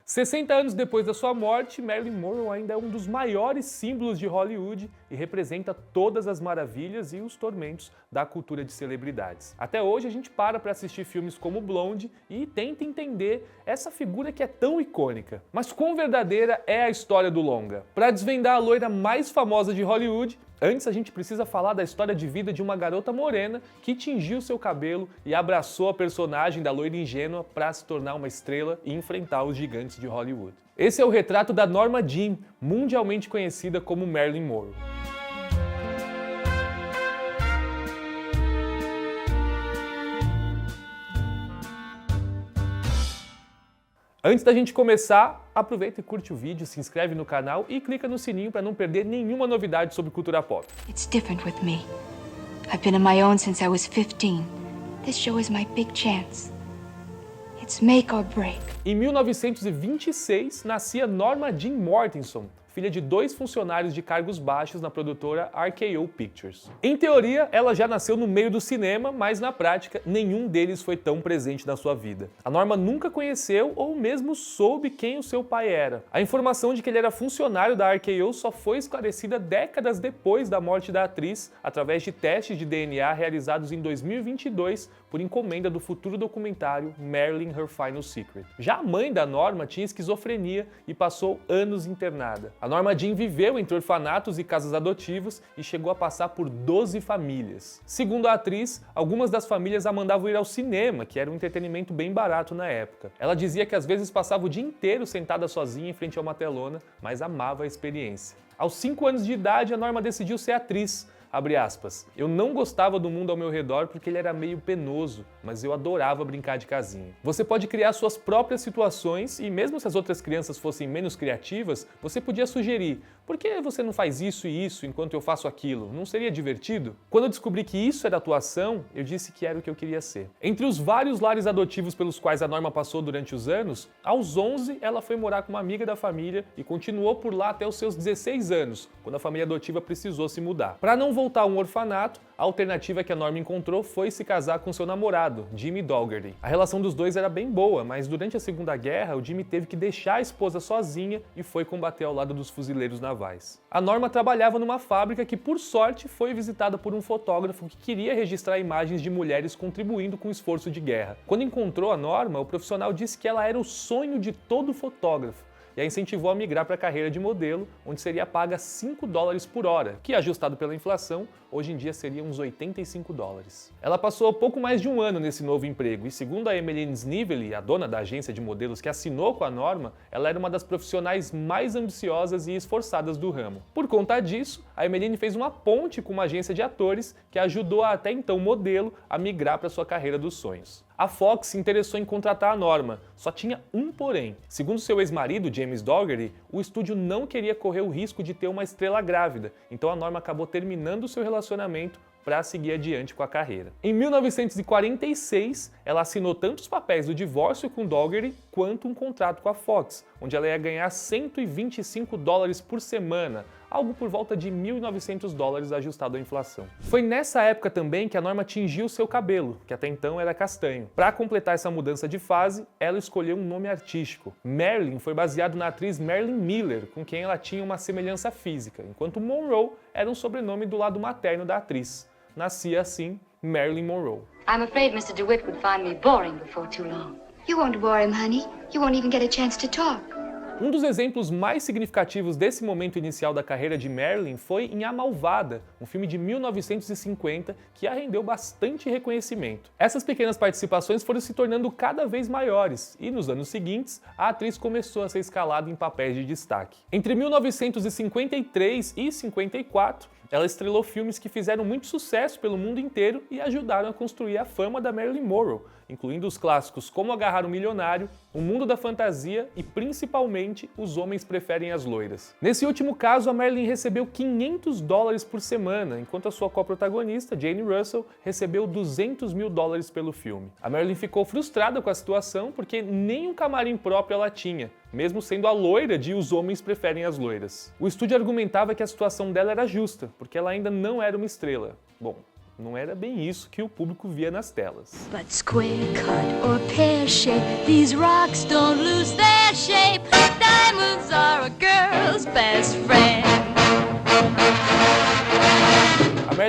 60 anos depois da sua morte, Marilyn Monroe ainda é um dos maiores símbolos de Hollywood e representa todas as maravilhas e os tormentos da cultura de celebridades. Até hoje a gente para assistir filmes como Blonde e tenta entender essa figura que é tão icônica. Mas quão verdadeira é a história do longa? Para desvendar a loira mais famosa de Hollywood, antes a gente precisa falar da história de vida de uma garota morena que tingiu seu cabelo e abraçou a personagem da loira ingênua para se tornar uma estrela e enfrentar os gigantes de Hollywood. Esse é o retrato da Norma Jean, mundialmente conhecida como Marilyn Monroe. Antes da gente começar, aproveita e curte o vídeo, se inscreve no canal e clica no sininho para não perder nenhuma novidade sobre cultura pop. It's different with me. I've been on my own since I was 15. This show is my big chance. It's make or break. Em 1926, nascia Norma Jean Mortenson, filha de 2 funcionários de cargos baixos na produtora RKO Pictures. Em teoria, ela já nasceu no meio do cinema, mas na prática, nenhum deles foi tão presente na sua vida. A Norma nunca conheceu ou mesmo soube quem o seu pai era. A informação de que ele era funcionário da RKO só foi esclarecida décadas depois da morte da atriz, através de testes de DNA realizados em 2022 por encomenda do futuro documentário Marilyn Her Final Secret. Já a mãe da Norma tinha esquizofrenia e passou anos internada. A Norma Jean viveu entre orfanatos e casas adotivas e chegou a passar por 12 famílias. Segundo a atriz, algumas das famílias a mandavam ir ao cinema, que era um entretenimento bem barato na época. Ela dizia que às vezes passava o dia inteiro sentada sozinha em frente a uma telona, mas amava a experiência. Aos 5 anos de idade, a Norma decidiu ser atriz. Abre aspas, eu não gostava do mundo ao meu redor porque ele era meio penoso, mas eu adorava brincar de casinha. Você pode criar suas próprias situações e mesmo se as outras crianças fossem menos criativas, você podia sugerir, por que você não faz isso e isso enquanto eu faço aquilo? Não seria divertido? Quando eu descobri que isso era atuação, eu disse que era o que eu queria ser. Entre os vários lares adotivos pelos quais a Norma passou durante os anos, aos 11 ela foi morar com uma amiga da família e continuou por lá até os seus 16 anos, quando a família adotiva precisou se mudar. Para não voltar a um orfanato, a alternativa que a Norma encontrou foi se casar com seu namorado, Jimmy Dougherty. A relação dos dois era bem boa, mas durante a Segunda Guerra, o Jimmy teve que deixar a esposa sozinha e foi combater ao lado dos fuzileiros navais. A Norma trabalhava numa fábrica que, por sorte, foi visitada por um fotógrafo que queria registrar imagens de mulheres contribuindo com o esforço de guerra. Quando encontrou a Norma, o profissional disse que ela era o sonho de todo fotógrafo e a incentivou a migrar para a carreira de modelo, onde seria paga $5 por hora, que ajustado pela inflação, hoje em dia seria uns $85. Ela passou pouco mais de um ano nesse novo emprego e segundo a Emmeline Snively, a dona da agência de modelos que assinou com a Norma, ela era uma das profissionais mais ambiciosas e esforçadas do ramo. Por conta disso, a Emmeline fez uma ponte com uma agência de atores que ajudou a até então modelo a migrar para sua carreira dos sonhos. A Fox se interessou em contratar a Norma, só tinha um porém. Segundo seu ex-marido, James Dougherty, o estúdio não queria correr o risco de ter uma estrela grávida, então a Norma acabou terminando seu relacionamento para seguir adiante com a carreira. Em 1946, ela assinou tanto os papéis do divórcio com Dougherty quanto um contrato com a Fox, onde ela ia ganhar $125 por semana, algo por volta de $1.900 ajustado à inflação. Foi nessa época também que a Norma tingiu seu cabelo, que até então era castanho. Para completar essa mudança de fase, ela escolheu um nome artístico. Marilyn foi baseado na atriz Marilyn Miller, com quem ela tinha uma semelhança física, enquanto Monroe era um sobrenome do lado materno da atriz. Nascia assim Marilyn Monroe. I'm afraid Mr. DeWitt would find me boring before too long. You won't bore him, honey. You won't even get a chance to talk. Um dos exemplos mais significativos desse momento inicial da carreira de Marilyn foi em A Malvada, um filme de 1950 que a rendeu bastante reconhecimento. Essas pequenas participações foram se tornando cada vez maiores e, nos anos seguintes, a atriz começou a ser escalada em papéis de destaque. Entre 1953 e 54, ela estrelou filmes que fizeram muito sucesso pelo mundo inteiro e ajudaram a construir a fama da Marilyn Monroe, incluindo os clássicos Como Agarrar um Milionário, O Mundo da Fantasia e, principalmente, Os Homens Preferem as Loiras. Nesse último caso, a Marilyn recebeu $500 por semana, enquanto a sua co-protagonista, Jane Russell, recebeu $200 mil pelo filme. A Marilyn ficou frustrada com a situação porque nem um camarim próprio ela tinha, mesmo sendo a loira de Os Homens Preferem as Loiras. O estúdio argumentava que a situação dela era justa, porque ela ainda não era uma estrela. Bom, não era bem isso que o público via nas telas. But square cut or pear shape, these rocks don't lose their shape.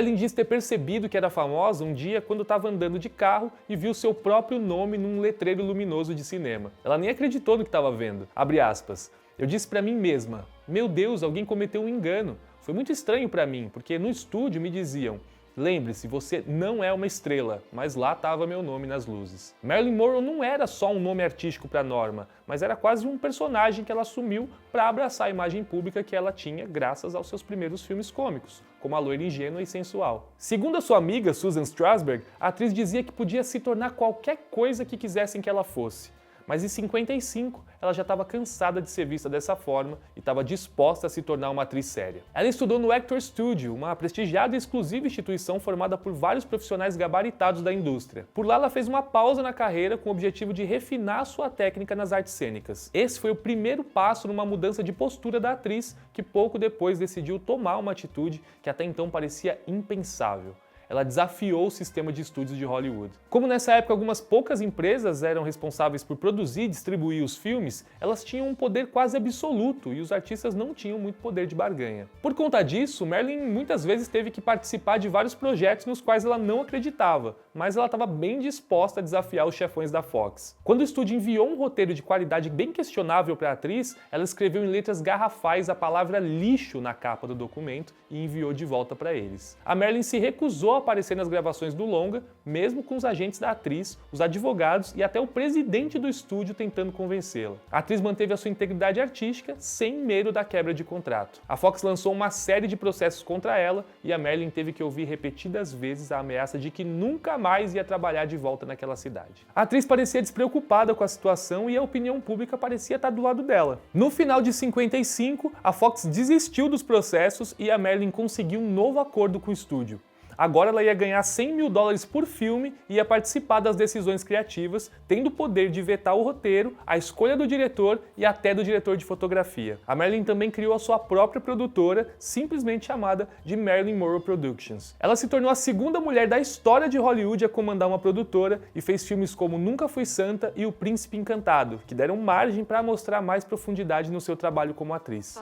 Marilyn diz ter percebido que era famosa um dia quando estava andando de carro e viu seu próprio nome num letreiro luminoso de cinema. Ela nem acreditou no que estava vendo. Abre aspas. Eu disse para mim mesma, meu Deus, alguém cometeu um engano. Foi muito estranho para mim, porque no estúdio me diziam, lembre-se, você não é uma estrela, mas lá estava meu nome nas luzes. Marilyn Monroe não era só um nome artístico para Norma, mas era quase um personagem que ela assumiu para abraçar a imagem pública que ela tinha graças aos seus primeiros filmes cômicos, como A Loira Ingênua e Sensual. Segundo a sua amiga Susan Strasberg, a atriz dizia que podia se tornar qualquer coisa que quisessem que ela fosse. Mas em 55, ela já estava cansada de ser vista dessa forma e estava disposta a se tornar uma atriz séria. Ela estudou no Actors Studio, uma prestigiada e exclusiva instituição formada por vários profissionais gabaritados da indústria. Por lá, ela fez uma pausa na carreira com o objetivo de refinar sua técnica nas artes cênicas. Esse foi o primeiro passo numa mudança de postura da atriz, que pouco depois decidiu tomar uma atitude que até então parecia impensável. Ela desafiou o sistema de estúdios de Hollywood. Como nessa época algumas poucas empresas eram responsáveis por produzir e distribuir os filmes, elas tinham um poder quase absoluto e os artistas não tinham muito poder de barganha. Por conta disso, Marilyn muitas vezes teve que participar de vários projetos nos quais ela não acreditava, mas ela estava bem disposta a desafiar os chefões da Fox. Quando o estúdio enviou um roteiro de qualidade bem questionável para a atriz, ela escreveu em letras garrafais a palavra lixo na capa do documento e enviou de volta para eles. A Marilyn se recusou a aparecer nas gravações do longa, mesmo com os agentes da atriz, os advogados e até o presidente do estúdio tentando convencê-la. A atriz manteve a sua integridade artística sem medo da quebra de contrato. A Fox lançou uma série de processos contra ela e a Marilyn teve que ouvir repetidas vezes a ameaça de que nunca mais ia trabalhar de volta naquela cidade. A atriz parecia despreocupada com a situação e a opinião pública parecia estar do lado dela. No final de 55, a Fox desistiu dos processos e a Marilyn conseguiu um novo acordo com o estúdio. Agora ela ia ganhar $100 mil por filme e ia participar das decisões criativas, tendo o poder de vetar o roteiro, a escolha do diretor e até do diretor de fotografia. A Marilyn também criou a sua própria produtora, simplesmente chamada de Marilyn Monroe Productions. Ela se tornou a segunda mulher da história de Hollywood a comandar uma produtora e fez filmes como Nunca Fui Santa e O Príncipe Encantado, que deram margem para mostrar mais profundidade no seu trabalho como atriz.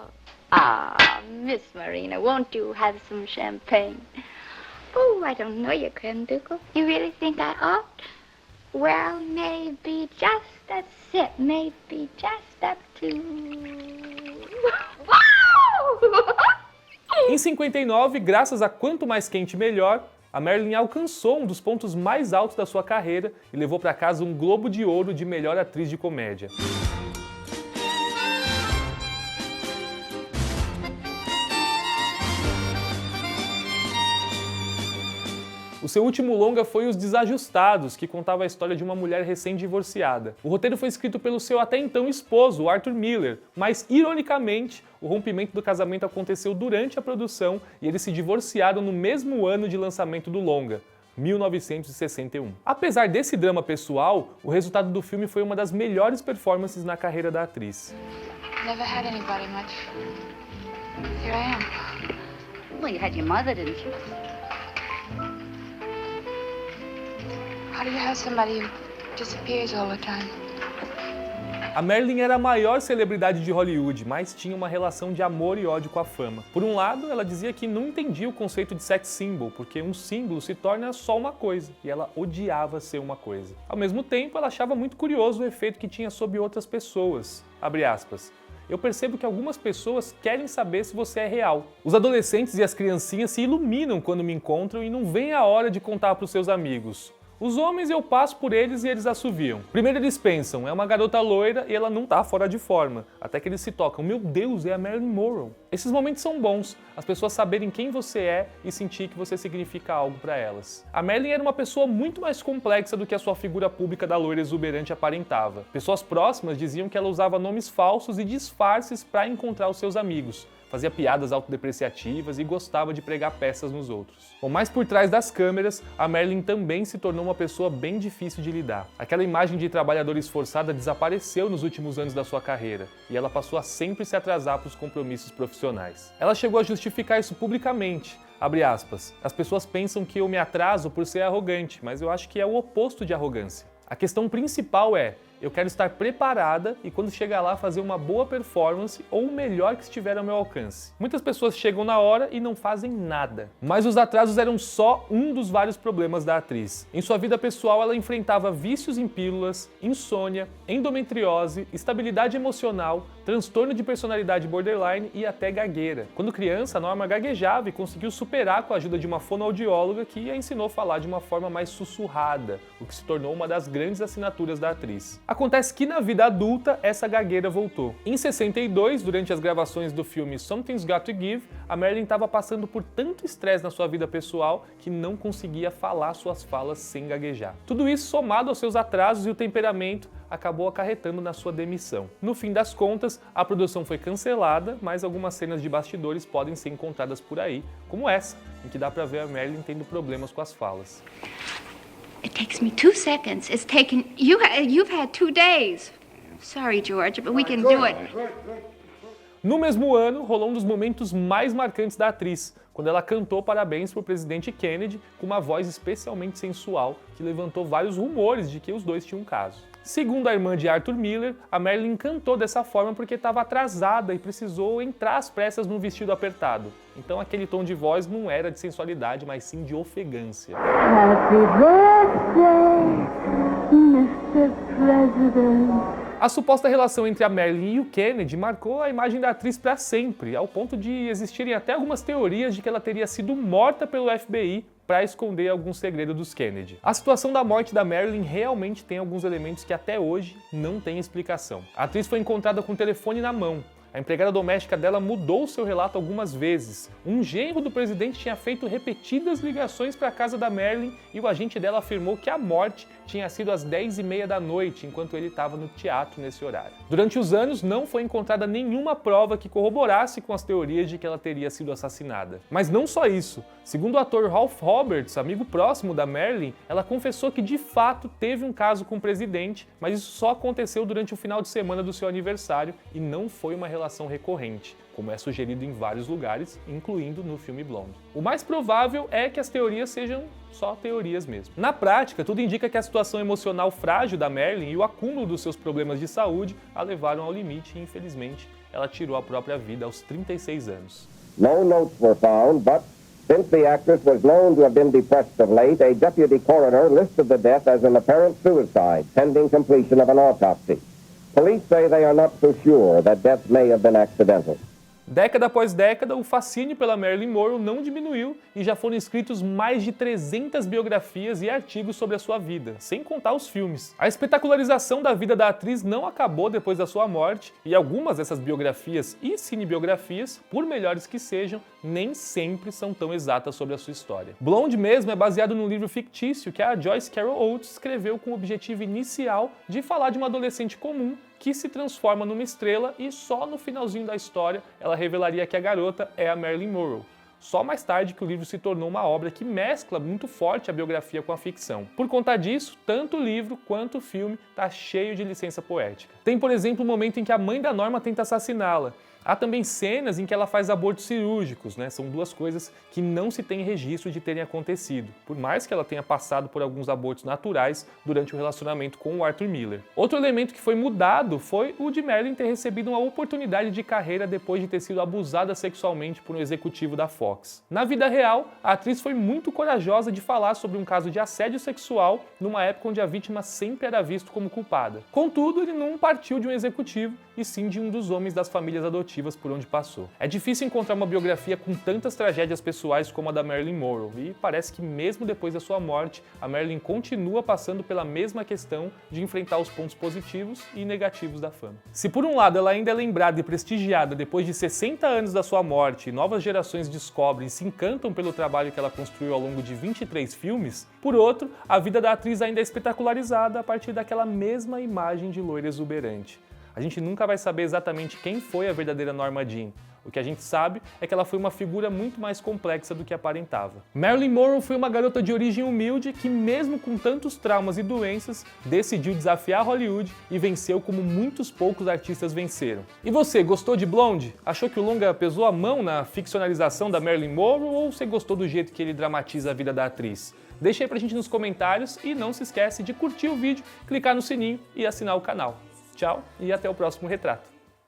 Ah, Miss Marina, won't you have some champagne? Oh, I don't know you, Granducal. You really think I ought? Well, maybe just that's it. Maybe just up to... Em 59, graças a Quanto Mais Quente Melhor, a Marilyn alcançou um dos pontos mais altos da sua carreira e levou para casa um Globo de Ouro de melhor atriz de comédia. O seu último longa foi Os Desajustados, que contava a história de uma mulher recém-divorciada. O roteiro foi escrito pelo seu até então esposo, o Arthur Miller, mas, ironicamente, o rompimento do casamento aconteceu durante a produção e eles se divorciaram no mesmo ano de lançamento do longa, 1961. Apesar desse drama pessoal, o resultado do filme foi uma das melhores performances na carreira da atriz. Never had anybody much. Here I am. Well, you had your mother, didn't you? How do you have somebody who disappears all the time? A Marilyn era a maior celebridade de Hollywood, mas tinha uma relação de amor e ódio com a fama. Por um lado, ela dizia que não entendia o conceito de sex symbol, porque um símbolo se torna só uma coisa, e ela odiava ser uma coisa. Ao mesmo tempo, ela achava muito curioso o efeito que tinha sobre outras pessoas. Abre aspas. Eu percebo que algumas pessoas querem saber se você é real. Os adolescentes e as criancinhas se iluminam quando me encontram e não vem a hora de contar para os seus amigos. Os homens eu passo por eles e eles assoviam. Primeiro eles pensam, é uma garota loira e ela não tá fora de forma. Até que eles se tocam, meu Deus, é a Marilyn Monroe. Esses momentos são bons, as pessoas saberem quem você é e sentir que você significa algo para elas. A Marilyn era uma pessoa muito mais complexa do que a sua figura pública da loira exuberante aparentava. Pessoas próximas diziam que ela usava nomes falsos e disfarces para encontrar os seus amigos. Fazia piadas autodepreciativas e gostava de pregar peças nos outros. Bom, mas por trás das câmeras, a Marilyn também se tornou uma pessoa bem difícil de lidar. Aquela imagem de trabalhadora esforçada desapareceu nos últimos anos da sua carreira, e ela passou a sempre se atrasar para os compromissos profissionais. Ela chegou a justificar isso publicamente. Abre aspas, as pessoas pensam que eu me atraso por ser arrogante, mas eu acho que é o oposto de arrogância. A questão principal é, Eu quero estar preparada e quando chegar lá fazer uma boa performance ou o melhor que estiver ao meu alcance. Muitas pessoas chegam na hora e não fazem nada. Mas os atrasos eram só um dos vários problemas da atriz. Em sua vida pessoal, ela enfrentava vícios em pílulas, insônia, endometriose, instabilidade emocional, transtorno de personalidade borderline e até gagueira. Quando criança, a Norma gaguejava e conseguiu superar com a ajuda de uma fonoaudióloga que a ensinou a falar de uma forma mais sussurrada, o que se tornou uma das grandes assinaturas da atriz. Acontece que na vida adulta, essa gagueira voltou. Em 62, durante as gravações do filme Something's Got to Give, a Marilyn estava passando por tanto estresse na sua vida pessoal que não conseguia falar suas falas sem gaguejar. Tudo isso somado aos seus atrasos e o temperamento acabou acarretando na sua demissão. No fim das contas, a produção foi cancelada, mas algumas cenas de bastidores podem ser encontradas por aí, como essa, em que dá pra ver a Marilyn tendo problemas com as falas. It takes me 2 seconds. It's taken... You've had 2 days. Sorry, George, but we can do it. No mesmo ano, rolou um dos momentos mais marcantes da atriz, quando ela cantou parabéns para o presidente Kennedy com uma voz especialmente sensual, que levantou vários rumores de que os dois tinham um caso. Segundo a irmã de Arthur Miller, a Marilyn cantou dessa forma porque estava atrasada e precisou entrar às pressas num vestido apertado. Então aquele tom de voz não era de sensualidade, mas sim de ofegância. Happy birthday, Mr. President. A suposta relação entre a Marilyn e o Kennedy marcou a imagem da atriz para sempre, ao ponto de existirem até algumas teorias de que ela teria sido morta pelo FBI para esconder algum segredo dos Kennedy. A situação da morte da Marilyn realmente tem alguns elementos que até hoje não têm explicação. A atriz foi encontrada com o telefone na mão. A empregada doméstica dela mudou seu relato algumas vezes. Um genro do presidente tinha feito repetidas ligações para a casa da Marilyn e o agente dela afirmou que a morte tinha sido às 10h30 da noite, enquanto ele estava no teatro nesse horário. Durante os anos, não foi encontrada nenhuma prova que corroborasse com as teorias de que ela teria sido assassinada. Mas não só isso. Segundo o ator Ralph Roberts, amigo próximo da Marilyn, ela confessou que de fato teve um caso com o presidente, mas isso só aconteceu durante o final de semana do seu aniversário e não foi uma relação recorrente, como é sugerido em vários lugares, incluindo no filme Blonde. O mais provável é que as teorias sejam só teorias mesmo. Na prática, tudo indica que a situação emocional frágil da Marilyn e o acúmulo dos seus problemas de saúde a levaram ao limite e, infelizmente, ela tirou a própria vida aos 36 anos. No notes were found, but since the actress was known to have been depressed of late, a deputy coroner listed the death as an apparent suicide, pending completion of an autopsy. Police say they are not so sure that death may have been accidental. Década após década, o fascínio pela Marilyn Monroe não diminuiu e já foram escritos mais de 300 biografias e artigos sobre a sua vida, sem contar os filmes. A espetacularização da vida da atriz não acabou depois da sua morte e algumas dessas biografias e cinebiografias, por melhores que sejam, nem sempre são tão exatas sobre a sua história. Blonde mesmo é baseado num livro fictício que a Joyce Carol Oates escreveu com o objetivo inicial de falar de uma adolescente comum que se transforma numa estrela e só no finalzinho da história ela revelaria que a garota é a Marilyn Monroe. Só mais tarde que o livro se tornou uma obra que mescla muito forte a biografia com a ficção. Por conta disso, tanto o livro quanto o filme está cheio de licença poética. Tem, por exemplo, o momento em que a mãe da Norma tenta assassiná-la. Há também cenas em que ela faz abortos cirúrgicos, São duas coisas que não se tem registro de terem acontecido, por mais que ela tenha passado por alguns abortos naturais durante o relacionamento com o Arthur Miller. Outro elemento que foi mudado foi o de Marilyn ter recebido uma oportunidade de carreira depois de ter sido abusada sexualmente por um executivo da Fox. Na vida real, a atriz foi muito corajosa de falar sobre um caso de assédio sexual numa época onde a vítima sempre era vista como culpada. Contudo, ele não partiu de um executivo, e sim de um dos homens das famílias adotivas por onde passou. É difícil encontrar uma biografia com tantas tragédias pessoais como a da Marilyn Monroe, e parece que mesmo depois da sua morte, a Marilyn continua passando pela mesma questão de enfrentar os pontos positivos e negativos da fama. Se por um lado ela ainda é lembrada e prestigiada depois de 60 anos da sua morte e novas gerações descobrem e se encantam pelo trabalho que ela construiu ao longo de 23 filmes, por outro, a vida da atriz ainda é espetacularizada a partir daquela mesma imagem de loira exuberante. A gente nunca vai saber exatamente quem foi a verdadeira Norma Jean. O que a gente sabe é que ela foi uma figura muito mais complexa do que aparentava. Marilyn Monroe foi uma garota de origem humilde que, mesmo com tantos traumas e doenças, decidiu desafiar Hollywood e venceu como muitos poucos artistas venceram. E você, gostou de Blonde? Achou que o longa pesou a mão na ficcionalização da Marilyn Monroe ou você gostou do jeito que ele dramatiza a vida da atriz? Deixa aí pra gente nos comentários e não se esquece de curtir o vídeo, clicar no sininho e assinar o canal. Tchau e até o próximo retrato.